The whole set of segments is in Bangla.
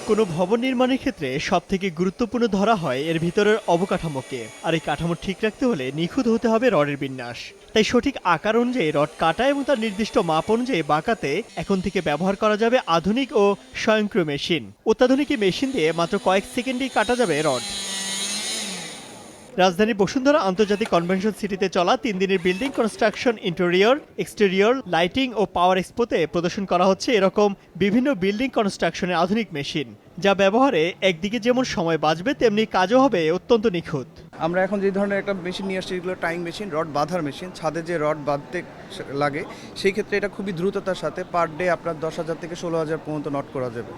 কোনো ভবন নির্মাণের ক্ষেত্রে সবথেকে গুরুত্বপূর্ণ ধরা হয় এর ভিতরের অবকাঠামোকে, আর এই কাঠামো ঠিক রাখতে হলে নিখুঁত হতে হবে রডের বিন্যাস। তাই সঠিক আকার অনুযায়ী রড কাটা এবং তার নির্দিষ্ট মাপ অনুযায়ী বাঁকাতে এখন থেকে ব্যবহার করা যাবে আধুনিক ও স্বয়ংক্রিয় মেশিন। অত্যাধুনিক এই মেশিন দিয়ে মাত্র কয়েক সেকেন্ডেই কাটা যাবে রড। রাজধানীর বসুন্ধরা আন্তর্জাতিক কনভেনশন সিটিতে চলা 3 দিনের building construction, interior, exterior, lighting ও পাওয়ার এক্সপোতে প্রদর্শন করা হচ্ছে এরকম বিভিন্ন বিল্ডিং কনস্ট্রাকশনের আধুনিক মেশিন, যা ব্যবহারে একদিকে যেমন সময় বাঁচবে তেমনি কাজও হবে অত্যন্ত নিখুঁত। আমরা এখন যে ধরনের একটা মেশিন নিয়ে আসছি, এগুলো টাইং মেশিন, রড বাঁধার মেশিন। ছাদে যে রড বাঁধতে লাগে সেই ক্ষেত্রে এটা খুবই দ্রুততার সাথে পার ডে আপনার 10,000 থেকে 16,000 পর্যন্ত নট করা যাবে।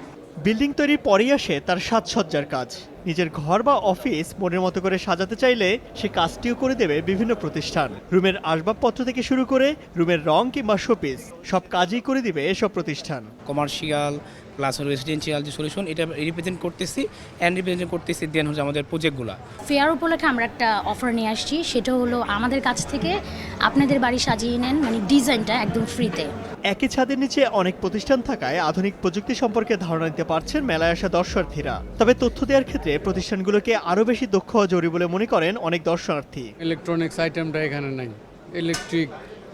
বিল্ডিং তৈরির পরেই আসে তার সাজসজ্জার কাজ। নিজের ঘর বা অফিস মনের মতো করে সাজাতে চাইলে সে কাজটিও করে দেবে বিভিন্ন প্রতিষ্ঠান। রুমের আসবাবপত্র থেকে শুরু করে রুমের রং কিংবা শোপিস সব কাজই করে দিবে এসব প্রতিষ্ঠান। কমার্শিয়াল প্লাস রেসিডেন্সিয়াল যে সলিউশন, এটা রিপ্রেজেন্ট করতেছি দেন হচ্ছে আমাদের প্রজেক্টগুলো। ফেয়ার উপলক্ষে আমরা একটা অফার নিয়ে আসছি, সেটা হলো আমাদের কাছ থেকে আপনাদের বাড়ি সাজিয়ে নেন, মানে ডিজাইনটা একদম ফ্রিতে। একই ছাদের নিচে অনেক প্রতিষ্ঠান থাকায় আধুনিক প্রযুক্তি সম্পর্কে ধারণা নিতে পারছেন মেলায় আসা দর্শনার্থীরা। তবে তথ্য দেওয়ার ক্ষেত্রে প্রতিষ্ঠানগুলোকে আরও বেশি দক্ষ হওয়া জরুরি বলে মনে করেন অনেক দর্শনার্থী। ইলেকট্রনিক্স আইটেমটা এখানে নাই, ইলেকট্রিক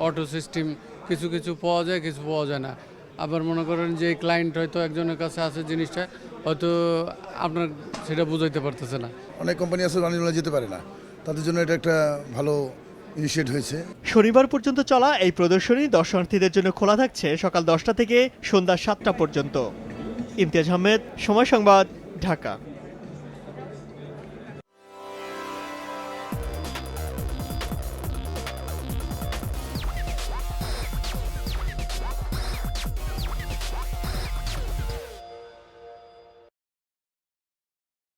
অটো সিস্টেম কিছু কিছু পাওয়া যায়, কিছু পাওয়া যায় না। আবার মনে করেন যে ক্লায়েন্ট হয়তো একজনের কাছে আছে জিনিসটা, হয়তো আপনার সেটা বুঝাইতে পারতেছে না। অনেক কোম্পানি আছে রানিওয়ালা যেতে পারে না, তাদের জন্য এটা একটা ভালো ইনিশিয়েট হয়েছে। শনিবার পর্যন্ত চলা এই প্রদর্শনী দর্শনার্থীদের জন্য খোলা থাকছে সকাল 10টা থেকে সন্ধ্যা 7টা পর্যন্ত। ইমতিয়াজ আহমেদ, সময় সংবাদ, ঢাকা।